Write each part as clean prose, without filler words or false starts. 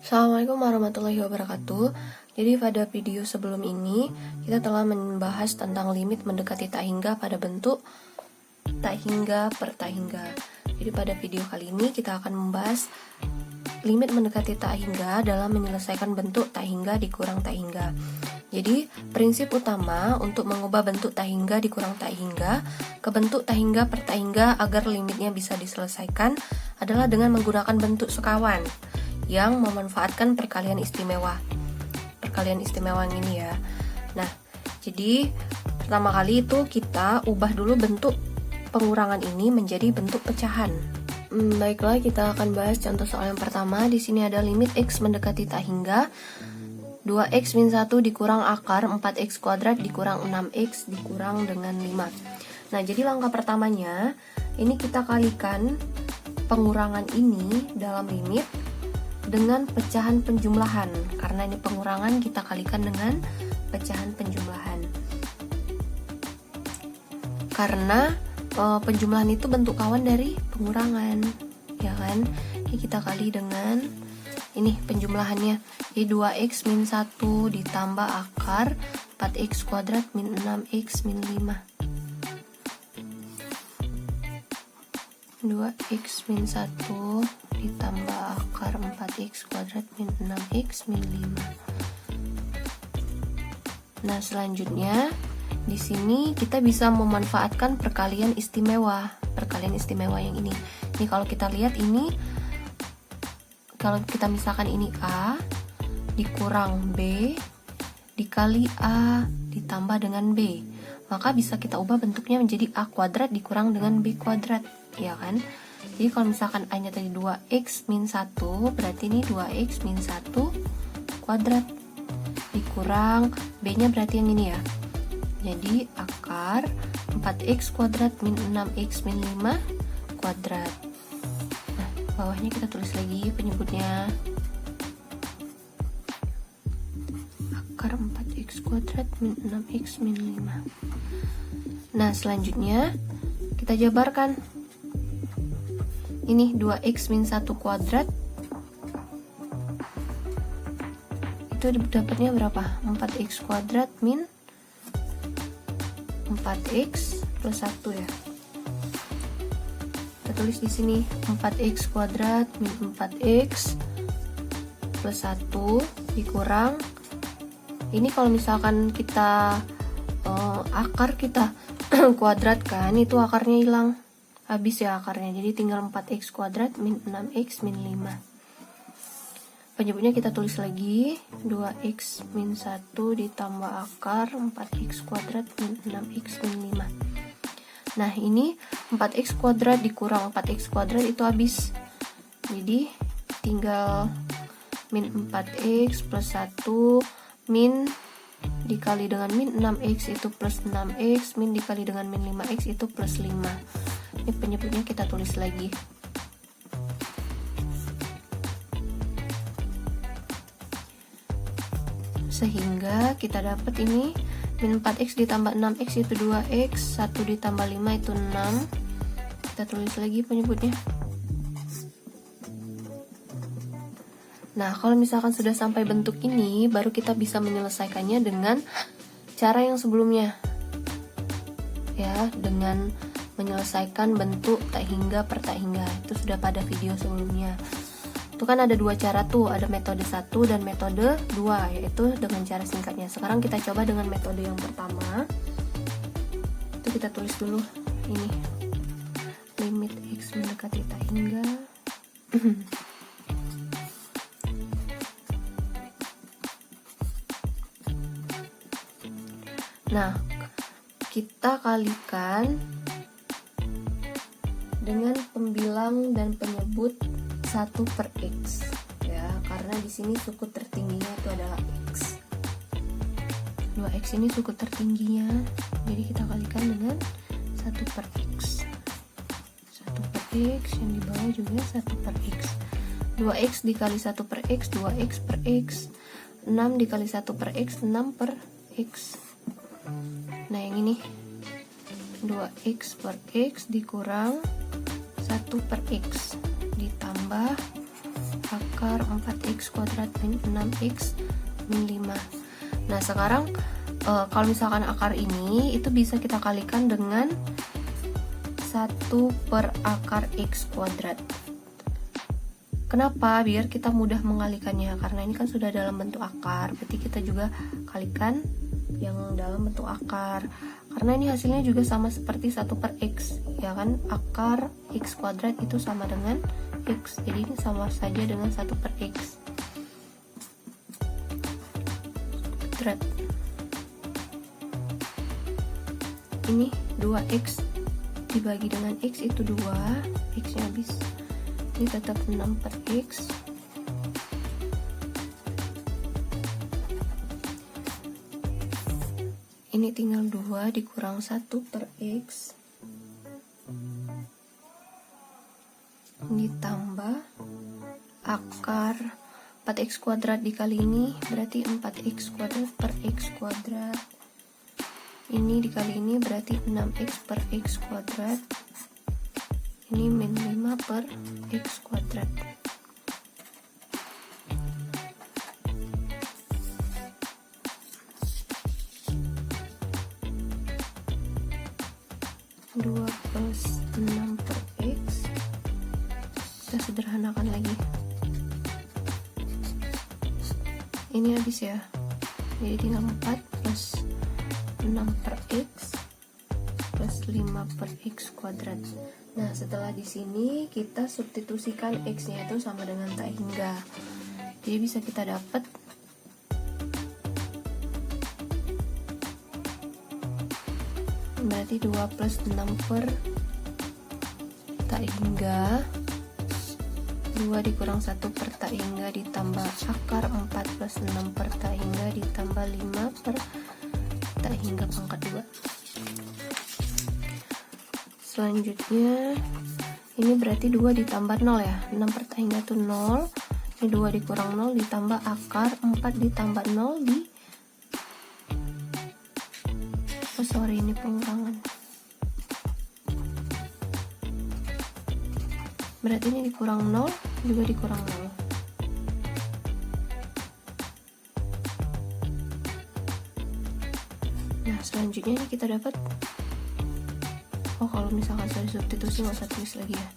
Assalamualaikum warahmatullahi wabarakatuh. Jadi pada video sebelum ini kita telah membahas tentang limit mendekati tak hingga pada bentuk tak hingga per tak hingga. Jadi pada video kali ini kita akan membahas limit mendekati tak hingga dalam menyelesaikan bentuk tak hingga dikurang tak hingga. Jadi prinsip utama untuk mengubah bentuk tak hingga dikurang tak hingga ke bentuk tak hingga per tak hingga agar limitnya bisa diselesaikan adalah dengan menggunakan bentuk sekawan yang memanfaatkan perkalian istimewa yang ini ya. Nah, jadi pertama kali itu kita ubah dulu bentuk pengurangan ini menjadi bentuk pecahan. Baiklah, kita akan bahas contoh soal yang pertama. Di sini ada limit x mendekati tak hingga 2x min 1 dikurang akar 4x kuadrat dikurang 6x dikurang dengan 5. Nah, jadi langkah pertamanya ini kita kalikan pengurangan ini dalam limit dengan pecahan penjumlahan. Karena ini pengurangan, kita kalikan dengan pecahan penjumlahan. Karena penjumlahan itu bentuk kawan dari pengurangan, ya kan? Jadi kita kali dengan ini penjumlahannya. Jadi 2x min 1 ditambah akar 4x kuadrat min 6x min 5. 2x min 1 ditambah akar 4x kuadrat min 6x min 5. Nah, selanjutnya di sini kita bisa memanfaatkan perkalian istimewa yang ini. Ini kalau kita lihat ini, kalau kita misalkan ini A dikurang B dikali A ditambah dengan B, maka bisa kita ubah bentuknya menjadi A kuadrat dikurang dengan B kuadrat, ya kan? Jadi kalau misalkan A-nya tadi 2x min 1, berarti ini 2x min 1 kuadrat dikurang B-nya berarti yang ini ya. Jadi akar 4x kuadrat min 6x min 5 kuadrat. Nah, bawahnya kita tulis lagi penyebutnya. Akar 4x kuadrat min 6x min 5. Nah, selanjutnya kita jabarkan. Ini 2x min 1 kuadrat itu dapatnya berapa? 4x kuadrat min 4x plus 1 ya. Kita tulis di sini 4x kuadrat min 4x plus 1 dikurang. Ini kalau misalkan kita akar kita kuadratkan, itu akarnya hilang. Habis ya akarnya, jadi tinggal 4x kuadrat min 6x min 5. Penyebutnya kita tulis lagi 2x min 1 ditambah akar 4x kuadrat min 6x min 5. Nah, ini 4x kuadrat dikurang 4x kuadrat itu habis, jadi tinggal min 4x plus 1 min dikali dengan min 6x itu plus 6x min dikali dengan min 5x itu plus 5. Ini penyebutnya kita tulis lagi. Sehingga kita dapat ini min 4x ditambah 6x itu 2x, 1 ditambah 5 itu 6. Kita tulis lagi penyebutnya. Nah, kalau misalkan sudah sampai bentuk ini, baru kita bisa menyelesaikannya dengan cara yang sebelumnya. Ya, dengan menyelesaikan bentuk tak hingga per tak hingga. Itu sudah pada video sebelumnya. Itu kan ada dua cara tuh, ada metode 1 dan metode 2, yaitu dengan cara singkatnya. Sekarang kita coba dengan metode yang pertama. Itu kita tulis dulu ini. Limit x mendekati tak hingga. Nah, kita kalikan dengan pembilang dan penyebut 1 per x ya, karena di sini suku tertingginya itu adalah x. 2x ini suku tertingginya, jadi kita kalikan dengan 1 per x. 1 per x yang di bawah juga 1 per x. 2x dikali 1 per x 2x per x. 6 dikali 1 per x 6 per x. Nah, yang ini 2x per x dikurang 1 per x ditambah akar 4x kuadrat min 6x min 5. Nah sekarang kalau misalkan akar ini itu bisa kita kalikan dengan 1 per akar x kuadrat. Kenapa? Biar kita mudah mengalikannya, karena ini kan sudah dalam bentuk akar, berarti kita juga kalikan yang dalam bentuk akar. Karena ini hasilnya juga sama seperti 1 per x, ya kan? Akar x kuadrat itu sama dengan x, jadi ini sama saja dengan 1 per x kuadrat. Ini 2x dibagi dengan x itu 2, x nya habis, ini tetap 6 per x. Ini tinggal 2 dikurang 1 per x ditambah akar 4x kuadrat dikali ini berarti 4x kuadrat per x kuadrat. Ini dikali ini berarti 6x per x kuadrat. Ini min 5 per x kuadrat. Dua plus 6 per x. Kita sederhanakan lagi. Ini habis ya. Jadi tinggal 4 plus 6 per x plus 5 per x kuadrat. Nah, setelah di sini kita substitusikan x-nya itu sama dengan tak hingga. Jadi bisa kita dapat berarti 2 plus 6 per tak hingga, 2 dikurang 1 per tak hingga ditambah akar 4 plus 6 per tak hingga ditambah 5 per tak hingga pangkat 2. Selanjutnya ini berarti 2 ditambah 0 ya, 6 per tak hingga itu 0, ini 2 dikurang 0 ditambah akar 4 ditambah 0 di ini pengurangan, berarti ini dikurang 0 juga dikurang 0. Nah selanjutnya ini kita dapat, kalau misalkan saya substitusi nggak usah tulis lagi ya,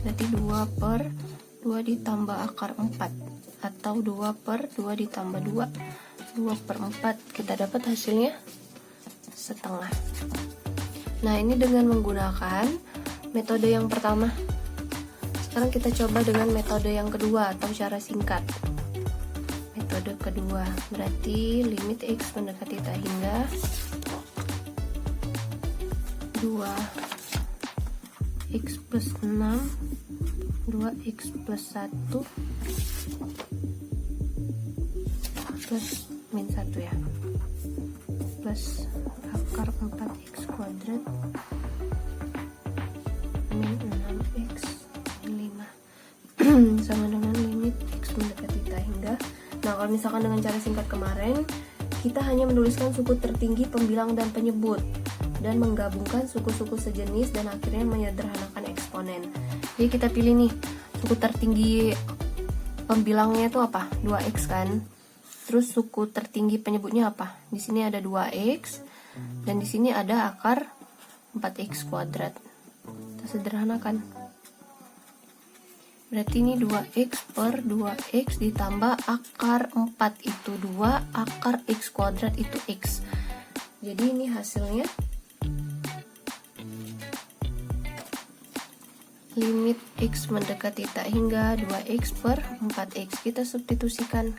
berarti 2 per 2 ditambah akar 4 atau 2 per 2 ditambah 2, 2 per 4, kita dapat hasilnya setengah. Nah ini dengan menggunakan metode yang pertama. Sekarang kita coba dengan metode yang kedua atau cara singkat. Metode kedua berarti limit x mendekati tak hingga 2x plus 6 2x plus 1 plus min 1 ya, plus akar 4x kuadrat min 6x min 5 sama dengan limit x mendekati tak hingga. Nah kalau misalkan dengan cara singkat kemarin, kita hanya menuliskan suku tertinggi, pembilang, dan penyebut, dan menggabungkan suku-suku sejenis dan akhirnya menyederhanakan eksponen. Jadi kita pilih nih, suku tertinggi pembilangnya itu apa? 2x kan. Terus suku tertinggi penyebutnya apa? Di sini ada 2x dan di sini ada akar 4x kuadrat. Kita sederhanakan. Berarti ini 2x per 2x ditambah akar 4 itu 2, akar x kuadrat itu x. Jadi ini hasilnya limit x mendekati tak hingga 2x per 4x. Kita substitusikan.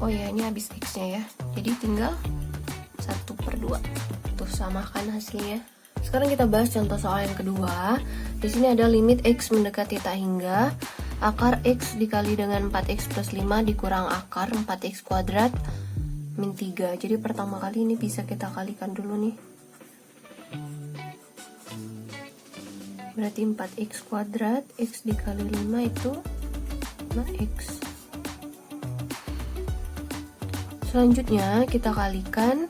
Oh ya, ini habis x-nya ya. Jadi tinggal 1 per 2. Tuh, samakan hasilnya. Sekarang kita bahas contoh soal yang kedua. Di sini ada limit x mendekati tak hingga akar x dikali dengan 4x plus 5 dikurang akar 4x kuadrat min 3. Jadi pertama kali ini bisa kita kalikan dulu nih. Berarti 4x kuadrat, x dikali 5 itu 5x. Selanjutnya kita kalikan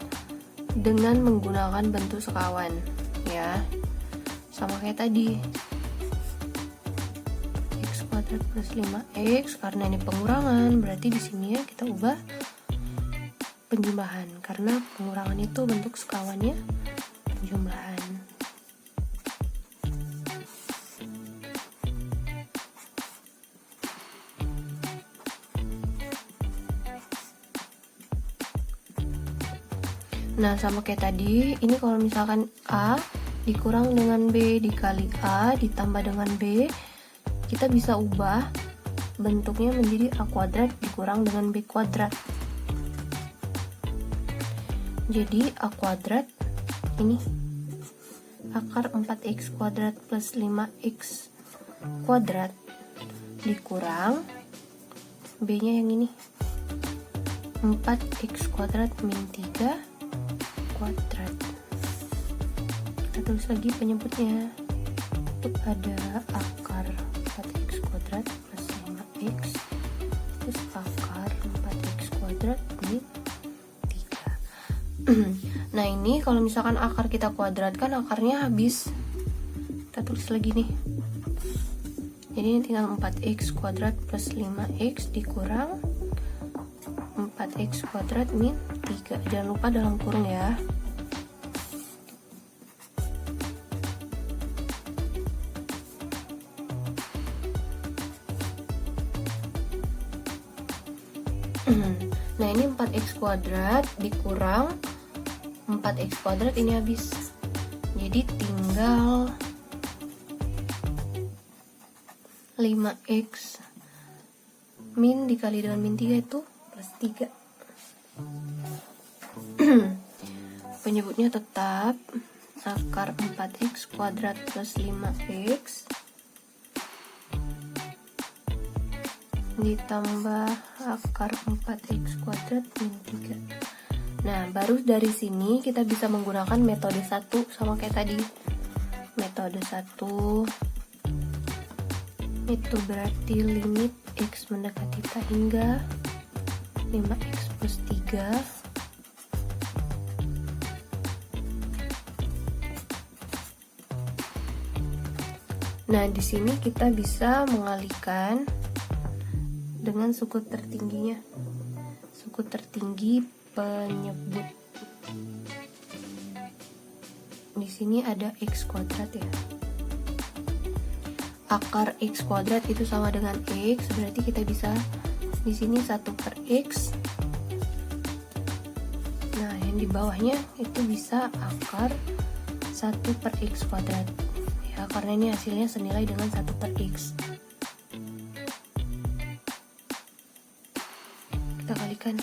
dengan menggunakan bentuk sekawan ya, sama kayak tadi, x kuadrat kuadrat plus 5x. Karena ini pengurangan, berarti di sini ya kita ubah penjumlahan, karena pengurangan itu bentuk sekawannya penjumlahan. Nah, sama kayak tadi, ini kalau misalkan A dikurang dengan B dikali A ditambah dengan B, kita bisa ubah bentuknya menjadi A kuadrat dikurang dengan B kuadrat. Jadi A kuadrat ini akar 4x kuadrat plus 5x kuadrat dikurang B nya yang ini 4x kuadrat min 3 kuadrat. Kita tulis lagi penyebutnya, itu ada akar 4x kuadrat plus 5x terus akar 4x kuadrat min 3. Nah, ini kalau misalkan akar kita kuadratkan, akarnya habis. Kita tulis lagi nih, jadi ini tinggal 4x kuadrat plus 5x dikurang 4x kuadrat min 3. Jangan lupa dalam kurung ya. Nah, ini 4x kuadrat dikurang 4x kuadrat, ini habis. Jadi tinggal 5x min dikali dengan min 3 itu plus 3. Penyebutnya tetap akar 4x kuadrat plus 5x ditambah akar 4x kuadrat min 3. Nah, baru dari sini kita bisa menggunakan metode 1 sama kayak tadi. Metode 1 itu berarti limit x mendekati tak hingga 5x plus 3 Nah, di sini kita bisa mengalihkan dengan suku tertingginya. Suku tertinggi penyebut. Di sini ada x kuadrat ya. Akar x kuadrat itu sama dengan x, berarti kita bisa di sini 1 per x. Nah, yang di bawahnya itu bisa akar 1 per x kuadrat. Ya, karena ini hasilnya senilai dengan 1 per x. Kita kalikan.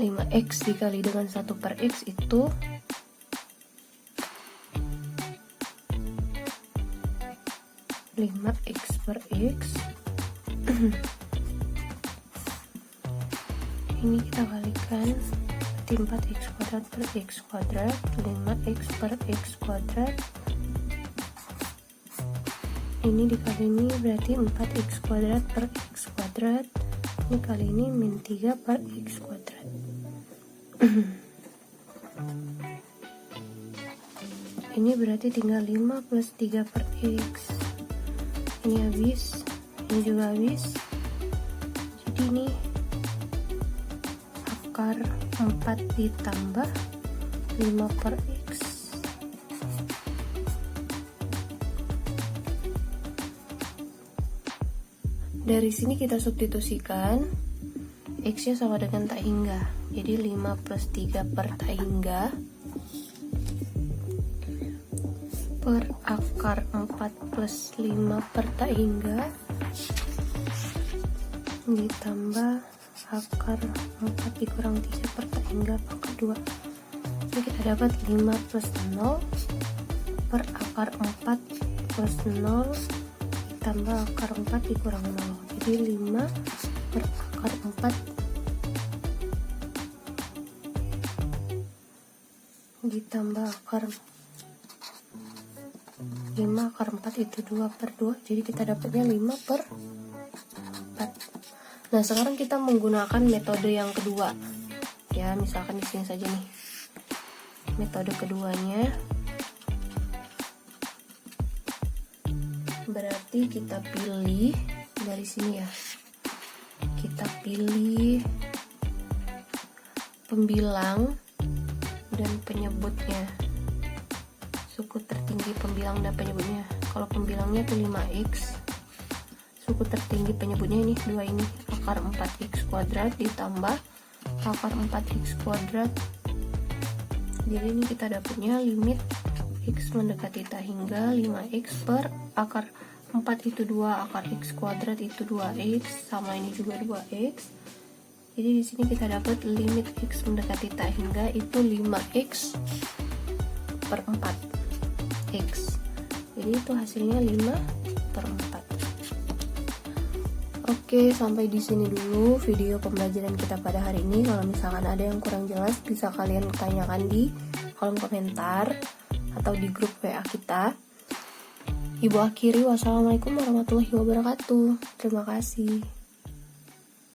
5x dikali dengan 1 per x itu 5x per x. Ini kita kalikan, berarti 4x kuadrat per x kuadrat, 5x per x kuadrat. Ini dikali ini berarti 4x kuadrat per x kuadrat. Ini kali ini min 3 per x kuadrat. Ini berarti tinggal 5 plus 3 per x. Ini habis, ini juga habis. Jadi ini akar 4 ditambah 5 per x. Dari sini kita substitusikan, x nya sama dengan tak hingga. Jadi 5 plus 3 per tak hingga per akar 4 plus 5 per tak hingga ditambah akar 4 dikurang 3 per tak hingga pangkat 2. Ini kita dapat 5 plus 0 per akar 4 plus 0 ditambah akar 4 dikurang 0. Jadi 5 per akar 4 ditambah akar 5 akar 4 itu 2 per 2. Jadi kita dapatnya 5 per 4. Nah, sekarang kita menggunakan metode yang kedua. Ya, misalkan di sini saja nih. Metode keduanya berarti kita pilih dari sini ya. Kita pilih pembilang dan penyebutnya. Suku tertinggi pembilang dan penyebutnya. Kalau pembilangnya itu 5x. Suku tertinggi penyebutnya ini 2 ini. Akar 4x kuadrat ditambah akar 4x kuadrat. Jadi ini kita dapatnya limit x mendekati tak hingga 5x per akar 4 itu 2, akar x kuadrat itu 2x, sama ini juga 2x. Jadi di sini kita dapat limit x mendekati tak hingga itu 5x per 4x. Jadi itu hasilnya 5 per 4. Oke, sampai di sini dulu video pembelajaran kita pada hari ini. Kalau misalkan ada yang kurang jelas, bisa kalian tanyakan di kolom komentar atau di grup WA kita. Ibu akhiri, wassalamualaikum warahmatullahi wabarakatuh. Terima kasih.